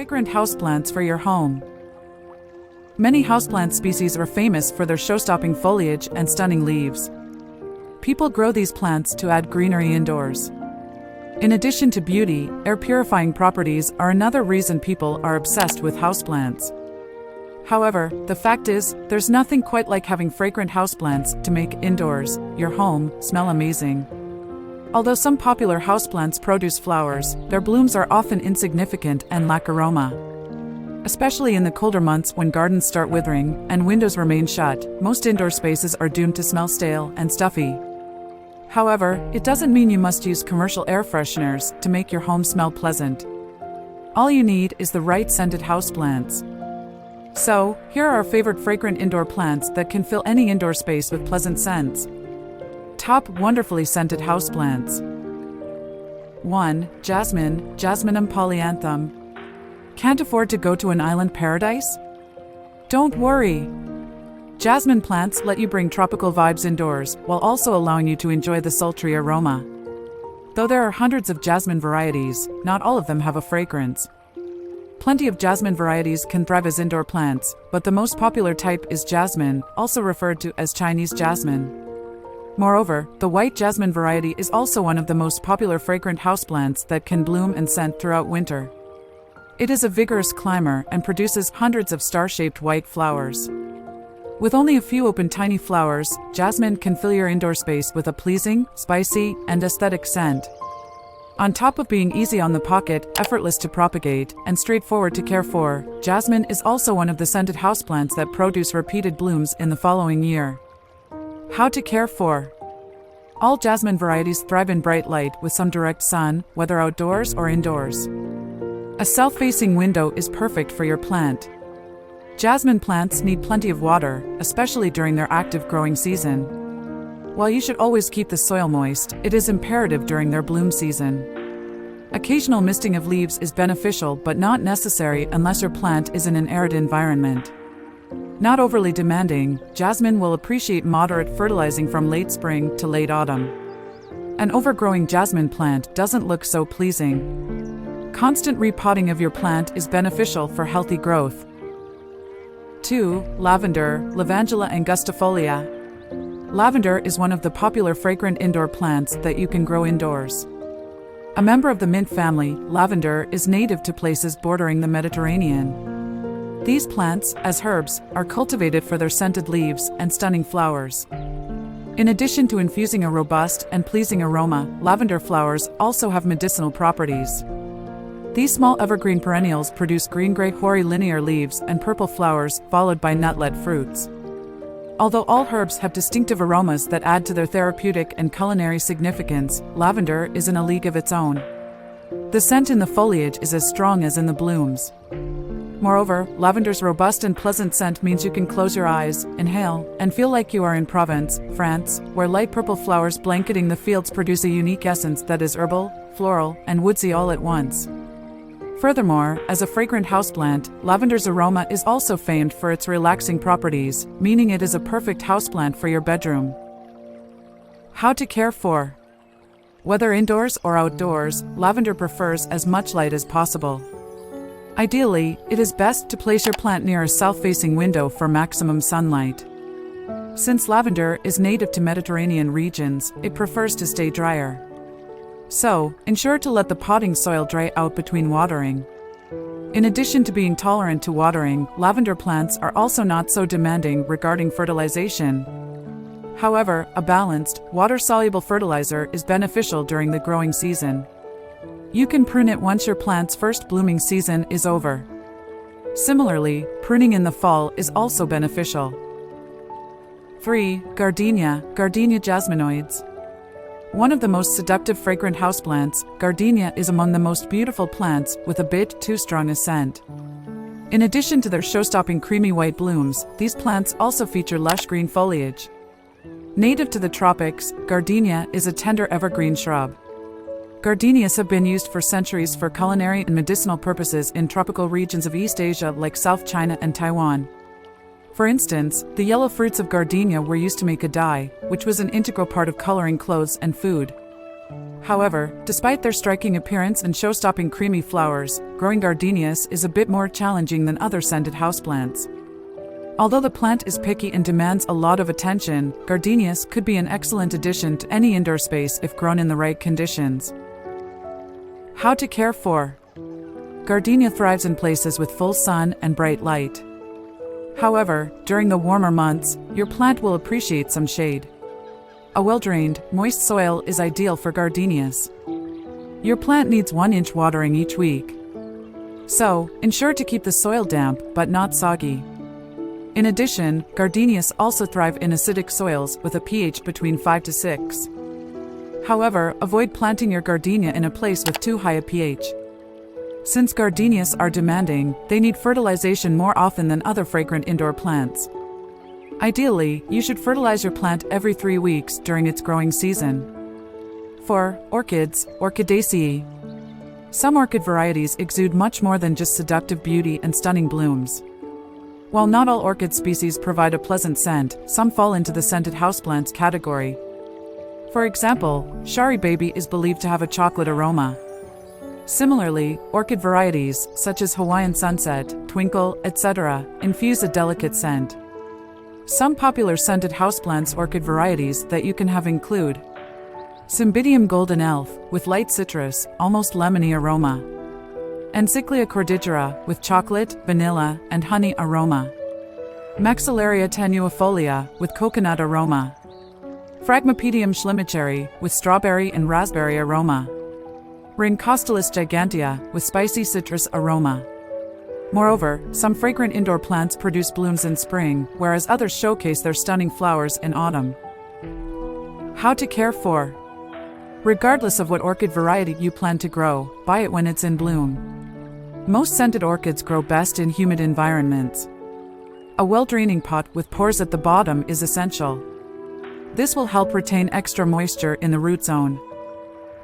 Fragrant houseplants for your home. Many houseplant species are famous for their show-stopping foliage and stunning leaves. People grow these plants to add greenery indoors. In addition to beauty, air-purifying properties are another reason people are obsessed with houseplants. However, the fact is, there's nothing quite like having fragrant houseplants to make indoors, your home, smell amazing. Although some popular houseplants produce flowers, their blooms are often insignificant and lack aroma. Especially in the colder months when gardens start withering and windows remain shut, most indoor spaces are doomed to smell stale and stuffy. However, it doesn't mean you must use commercial air fresheners to make your home smell pleasant. All you need is the right scented houseplants. So, here are our favorite fragrant indoor plants that can fill any indoor space with pleasant scents. Top wonderfully scented houseplants. 1. Jasmine, Jasminum Polyanthum. Can't afford to go to an island paradise? Don't worry. Jasmine plants let you bring tropical vibes indoors while also allowing you to enjoy the sultry aroma. Though there are hundreds of jasmine varieties, not all of them have a fragrance. Plenty of jasmine varieties can thrive as indoor plants, but the most popular type is jasmine, also referred to as Chinese jasmine. Moreover, the white jasmine variety is also one of the most popular fragrant houseplants that can bloom and scent throughout winter. It is a vigorous climber and produces hundreds of star-shaped white flowers. With only a few open tiny flowers, jasmine can fill your indoor space with a pleasing, spicy, and aesthetic scent. On top of being easy on the pocket, effortless to propagate, and straightforward to care for, jasmine is also one of the scented houseplants that produce repeated blooms in the following year. How to care for. All jasmine varieties thrive in bright light with some direct sun, whether outdoors or indoors. A south-facing window is perfect for your plant. Jasmine plants need plenty of water, especially during their active growing season. While you should always keep the soil moist, it is imperative during their bloom season. Occasional misting of leaves is beneficial but not necessary unless your plant is in an arid environment. Not overly demanding, jasmine will appreciate moderate fertilizing from late spring to late autumn. An overgrowing jasmine plant doesn't look so pleasing. Constant repotting of your plant is beneficial for healthy growth. 2. Lavender, Lavandula Angustifolia. Lavender is one of the popular fragrant indoor plants that you can grow indoors. A member of the mint family, lavender is native to places bordering the Mediterranean. These plants, as herbs, are cultivated for their scented leaves and stunning flowers. In addition to infusing a robust and pleasing aroma, lavender flowers also have medicinal properties. These small evergreen perennials produce green-gray hoary linear leaves and purple flowers followed by nutlet fruits. Although all herbs have distinctive aromas that add to their therapeutic and culinary significance, lavender is in a league of its own. The scent in the foliage is as strong as in the blooms. Moreover, lavender's robust and pleasant scent means you can close your eyes, inhale, and feel like you are in Provence, France, where light purple flowers blanketing the fields produce a unique essence that is herbal, floral, and woodsy all at once. Furthermore, as a fragrant houseplant, lavender's aroma is also famed for its relaxing properties, meaning it is a perfect houseplant for your bedroom. How to care for. Whether indoors or outdoors, lavender prefers as much light as possible. Ideally, it is best to place your plant near a south-facing window for maximum sunlight. Since lavender is native to Mediterranean regions, it prefers to stay drier. So, ensure to let the potting soil dry out between watering. In addition to being tolerant to watering, lavender plants are also not so demanding regarding fertilization. However, a balanced, water-soluble fertilizer is beneficial during the growing season. You can prune it once your plant's first blooming season is over. Similarly, pruning in the fall is also beneficial. 3. Gardenia, Gardenia Jasminoides. One of the most seductive fragrant houseplants, Gardenia is among the most beautiful plants with a bit too strong a scent. In addition to their show-stopping creamy white blooms, these plants also feature lush green foliage. Native to the tropics, Gardenia is a tender evergreen shrub. Gardenias have been used for centuries for culinary and medicinal purposes in tropical regions of East Asia like South China and Taiwan. For instance, the yellow fruits of gardenia were used to make a dye, which was an integral part of coloring clothes and food. However, despite their striking appearance and show-stopping creamy flowers, growing gardenias is a bit more challenging than other scented houseplants. Although the plant is picky and demands a lot of attention, gardenias could be an excellent addition to any indoor space if grown in the right conditions. How to care for. Gardenia thrives in places with full sun and bright light. However, during the warmer months, your plant will appreciate some shade. A well-drained, moist soil is ideal for gardenias. Your plant needs 1 inch watering each week. So, ensure to keep the soil damp but not soggy. In addition, gardenias also thrive in acidic soils with a pH between 5 to 6. However, avoid planting your gardenia in a place with too high a pH. Since gardenias are demanding, they need fertilization more often than other fragrant indoor plants. Ideally, you should fertilize your plant every 3 weeks during its growing season. 4. Orchids, Orchidaceae. Some orchid varieties exude much more than just seductive beauty and stunning blooms. While not all orchid species provide a pleasant scent, some fall into the scented houseplants category. For example, Shari Baby is believed to have a chocolate aroma. Similarly, orchid varieties, such as Hawaiian Sunset, Twinkle, etc., infuse a delicate scent. Some popular scented houseplants orchid varieties that you can have include Cymbidium Golden Elf, with light citrus, almost lemony aroma. Encyclia cordigera, with chocolate, vanilla, and honey aroma. Maxillaria tenuifolia, with coconut aroma. Phragmipedium schlimacheri, with strawberry and raspberry aroma. Rincostalis gigantea, with spicy citrus aroma. Moreover, some fragrant indoor plants produce blooms in spring, whereas others showcase their stunning flowers in autumn. How to care for. Regardless of what orchid variety you plan to grow, buy it when it's in bloom. Most scented orchids grow best in humid environments. A well-draining pot with pores at the bottom is essential. This will help retain extra moisture in the root zone.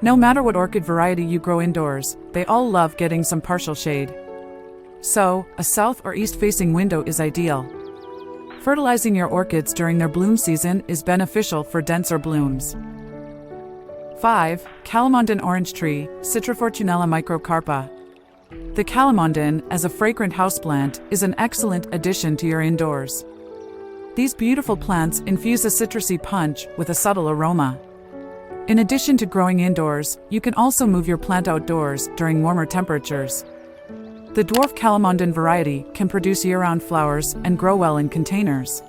No matter what orchid variety you grow indoors, they all love getting some partial shade. So, a south or east-facing window is ideal. Fertilizing your orchids during their bloom season is beneficial for denser blooms. 5. Calamondin orange tree, Citrofortunella Microcarpa. The Calamondin, as a fragrant houseplant, is an excellent addition to your indoors. These beautiful plants infuse a citrusy punch with a subtle aroma. In addition to growing indoors, you can also move your plant outdoors during warmer temperatures. The dwarf Calamondin variety can produce year-round flowers and grow well in containers.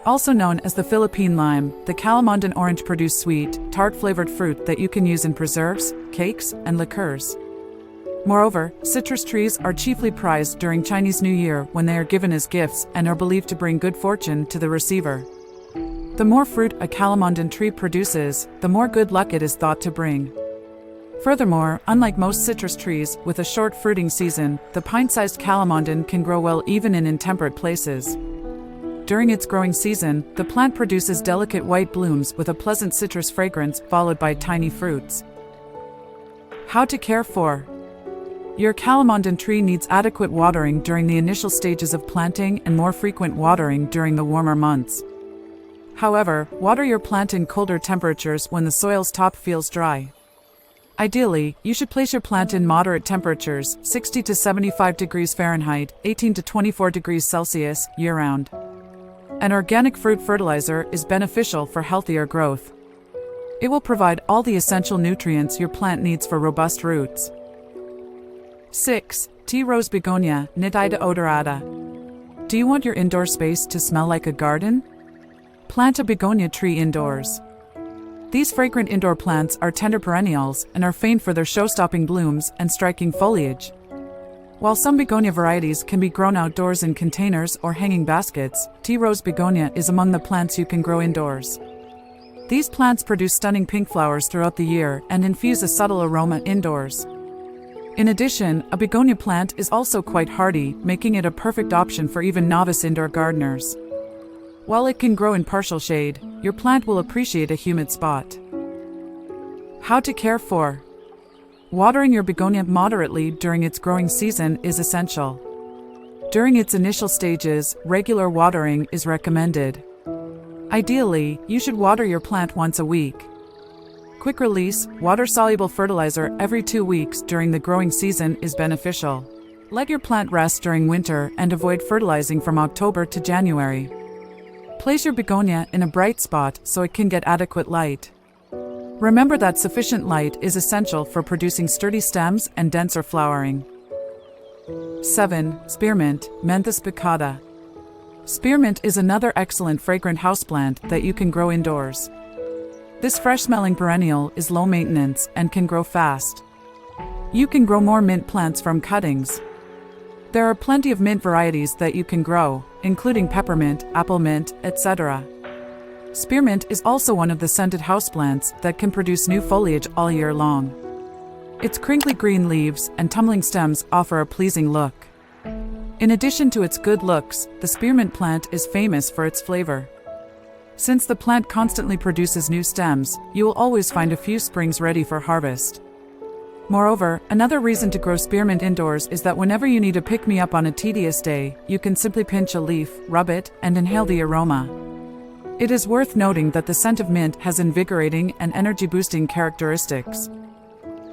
Also known as the Philippine lime, the Calamondin orange produce sweet, tart-flavored fruit that you can use in preserves, cakes, and liqueurs. Moreover, citrus trees are chiefly prized during Chinese New Year when they are given as gifts and are believed to bring good fortune to the receiver. The more fruit a Calamondin tree produces, the more good luck it is thought to bring. Furthermore, unlike most citrus trees with a short fruiting season, the pint-sized Calamondin can grow well even in intemperate places. During its growing season, the plant produces delicate white blooms with a pleasant citrus fragrance followed by tiny fruits. How to care for. Your Calamondin tree needs adequate watering during the initial stages of planting and more frequent watering during the warmer months. However, water your plant in colder temperatures when the soil's top feels dry. Ideally, you should place your plant in moderate temperatures, 60 to 75 degrees Fahrenheit, 18 to 24 degrees Celsius, year-round. An organic fruit fertilizer is beneficial for healthier growth. It will provide all the essential nutrients your plant needs for robust roots. 6. Tea Rose Begonia, Nitida odorata. Do you want your indoor space to smell like a garden? Plant a begonia tree indoors. These fragrant indoor plants are tender perennials and are famed for their show-stopping blooms and striking foliage. While some begonia varieties can be grown outdoors in containers or hanging baskets, tea rose begonia is among the plants you can grow indoors. These plants produce stunning pink flowers throughout the year and infuse a subtle aroma indoors. In addition, a begonia plant is also quite hardy, making it a perfect option for even novice indoor gardeners. While it can grow in partial shade, your plant will appreciate a humid spot. How to care for. Watering your begonia moderately during its growing season is essential. During its initial stages, regular watering is recommended. Ideally, you should water your plant once a week. Quick release, water-soluble fertilizer every 2 weeks during the growing season is beneficial. Let your plant rest during winter and avoid fertilizing from October to January. Place your begonia in a bright spot so it can get adequate light. Remember that sufficient light is essential for producing sturdy stems and denser flowering. 7. Spearmint, Menthes baccata. Spearmint is another excellent fragrant houseplant that you can grow indoors. This fresh-smelling perennial is low maintenance and can grow fast. You can grow more mint plants from cuttings. There are plenty of mint varieties that you can grow, including peppermint, apple mint, etc. Spearmint is also one of the scented houseplants that can produce new foliage all year long. Its crinkly green leaves and tumbling stems offer a pleasing look. In addition to its good looks, the spearmint plant is famous for its flavor. Since the plant constantly produces new stems, you will always find a few sprigs ready for harvest. Moreover, another reason to grow spearmint indoors is that whenever you need a pick-me-up on a tedious day, you can simply pinch a leaf, rub it, and inhale the aroma. It is worth noting that the scent of mint has invigorating and energy-boosting characteristics.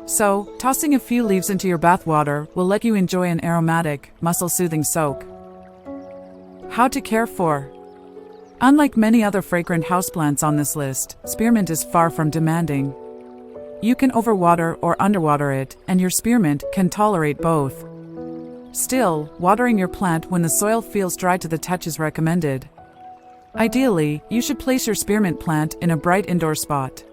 So, tossing a few leaves into your bath water will let you enjoy an aromatic, muscle-soothing soak. How to care for. Unlike many other fragrant houseplants on this list, spearmint is far from demanding. You can overwater or underwater it, and your spearmint can tolerate both. Still, watering your plant when the soil feels dry to the touch is recommended. Ideally, you should place your spearmint plant in a bright indoor spot.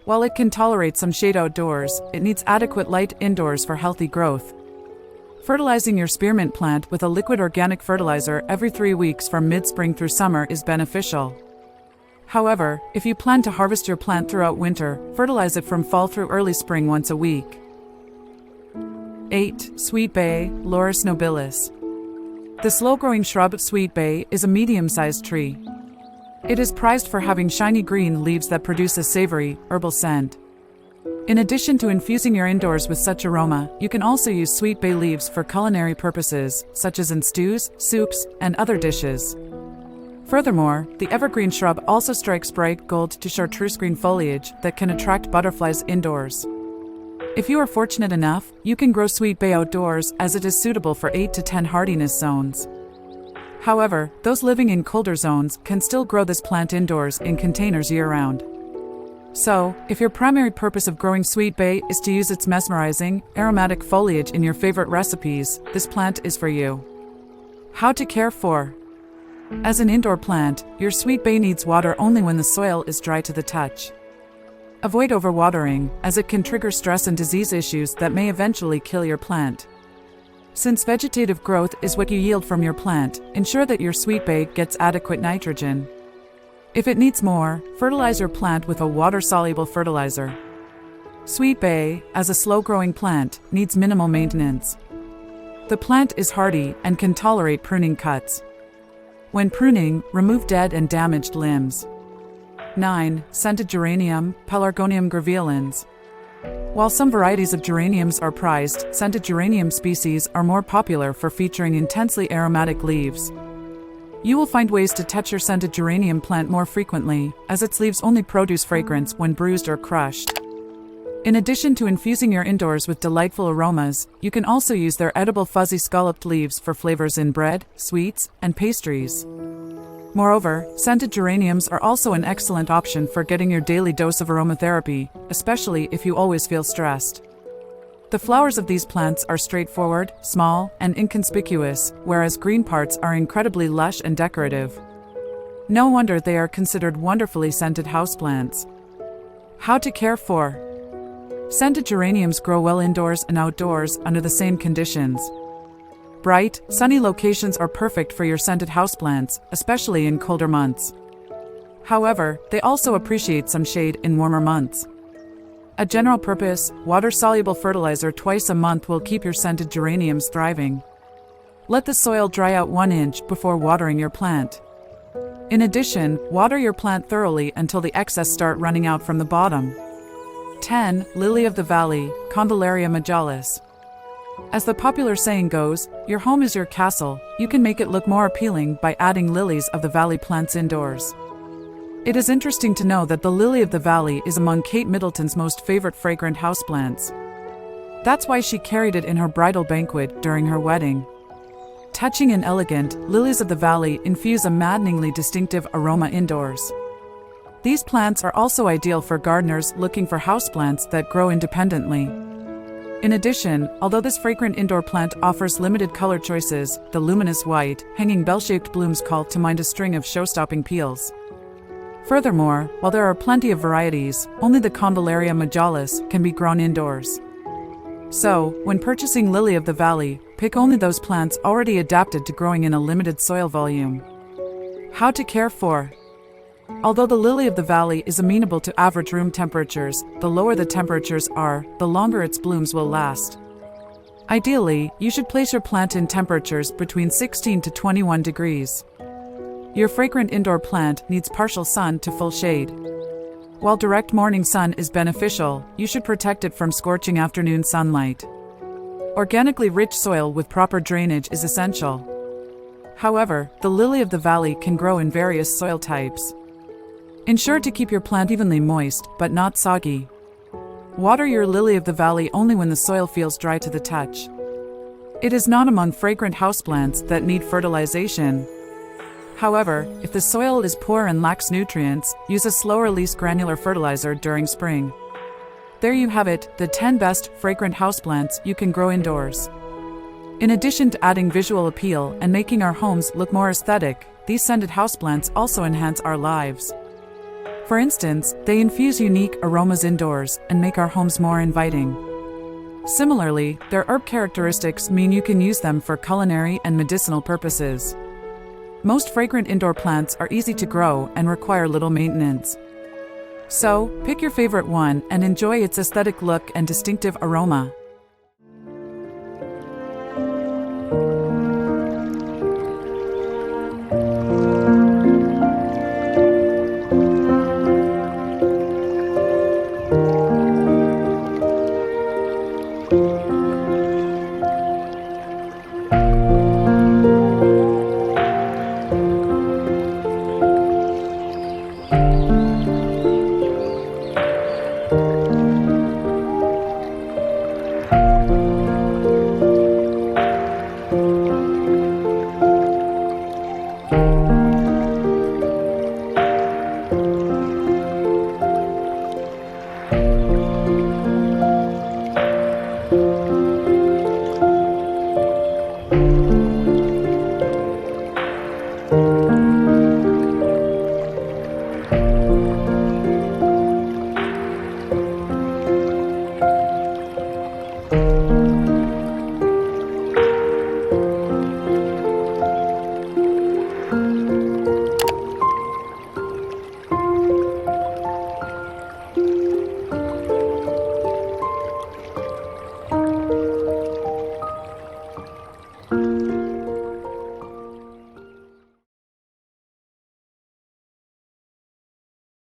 While it can tolerate some shade outdoors, it needs adequate light indoors for healthy growth. Fertilizing your spearmint plant with a liquid organic fertilizer every 3 weeks from mid-spring through summer is beneficial. However, if you plan to harvest your plant throughout winter, fertilize it from fall through early spring once a week. 8. Sweet Bay, Laurus nobilis. The slow-growing shrub sweet bay is a medium-sized tree. It is prized for having shiny green leaves that produce a savory, herbal scent. In addition to infusing your indoors with such aroma, you can also use sweet bay leaves for culinary purposes, such as in stews, soups, and other dishes. Furthermore, the evergreen shrub also strikes bright gold to chartreuse green foliage that can attract butterflies indoors. If you are fortunate enough, you can grow sweet bay outdoors as it is suitable for 8 to 10 hardiness zones. However, those living in colder zones can still grow this plant indoors in containers year-round. So, if your primary purpose of growing sweet bay is to use its mesmerizing, aromatic foliage in your favorite recipes, this plant is for you. How to care for. As an indoor plant, your sweet bay needs water only when the soil is dry to the touch. Avoid overwatering, as it can trigger stress and disease issues that may eventually kill your plant. Since vegetative growth is what you yield from your plant, ensure that your sweet bay gets adequate nitrogen. If it needs more, fertilize your plant with a water-soluble fertilizer. Sweet bay, as a slow-growing plant, needs minimal maintenance. The plant is hardy and can tolerate pruning cuts. When pruning, remove dead and damaged limbs. 9. Scented geranium, Pelargonium graveolens. While some varieties of geraniums are prized, scented geranium species are more popular for featuring intensely aromatic leaves. You will find ways to touch your scented geranium plant more frequently, as its leaves only produce fragrance when bruised or crushed. In addition to infusing your indoors with delightful aromas, you can also use their edible fuzzy scalloped leaves for flavors in bread, sweets, and pastries. Moreover, scented geraniums are also an excellent option for getting your daily dose of aromatherapy, especially if you always feel stressed. The flowers of these plants are straightforward, small, and inconspicuous, whereas green parts are incredibly lush and decorative. No wonder they are considered wonderfully scented houseplants. How to care for. Scented geraniums grow well indoors and outdoors under the same conditions. Bright, sunny locations are perfect for your scented houseplants, especially in colder months. However, they also appreciate some shade in warmer months. A general-purpose, water-soluble fertilizer twice a month will keep your scented geraniums thriving. Let the soil dry out 1 inch before watering your plant. In addition, water your plant thoroughly until the excess start running out from the bottom. 10. Lily of the Valley, Convallaria Majalis. As the popular saying goes, your home is your castle. You can make it look more appealing by adding lilies of the valley plants indoors. It is interesting to know that the lily of the valley is among Kate Middleton's most favorite fragrant houseplants. That's why she carried it in her bridal banquet during her wedding. Touching and elegant, lilies of the valley infuse a maddeningly distinctive aroma indoors. These plants are also ideal for gardeners looking for houseplants that grow independently. In addition, although this fragrant indoor plant offers limited color choices, the luminous white, hanging bell-shaped blooms call to mind a string of show-stopping peals. Furthermore, while there are plenty of varieties, only the Convallaria Majalis can be grown indoors. So, when purchasing lily of the valley, pick only those plants already adapted to growing in a limited soil volume. How to care for. Although the lily of the valley is amenable to average room temperatures, the lower the temperatures are, the longer its blooms will last. Ideally, you should place your plant in temperatures between 16 to 21 degrees. Your fragrant indoor plant needs partial sun to full shade. While direct morning sun is beneficial, you should protect it from scorching afternoon sunlight. Organically rich soil with proper drainage is essential. However, the lily of the valley can grow in various soil types. Ensure to keep your plant evenly moist, but not soggy. Water your lily of the valley only when the soil feels dry to the touch. It is not among fragrant houseplants that need fertilization. However, if the soil is poor and lacks nutrients, use a slow-release granular fertilizer during spring. There you have it, the 10 best fragrant houseplants you can grow indoors. In addition to adding visual appeal and making our homes look more aesthetic, these scented houseplants also enhance our lives. For instance, they infuse unique aromas indoors and make our homes more inviting. Similarly, their herb characteristics mean you can use them for culinary and medicinal purposes. Most fragrant indoor plants are easy to grow and require little maintenance. So, pick your favorite one and enjoy its aesthetic look and distinctive aroma.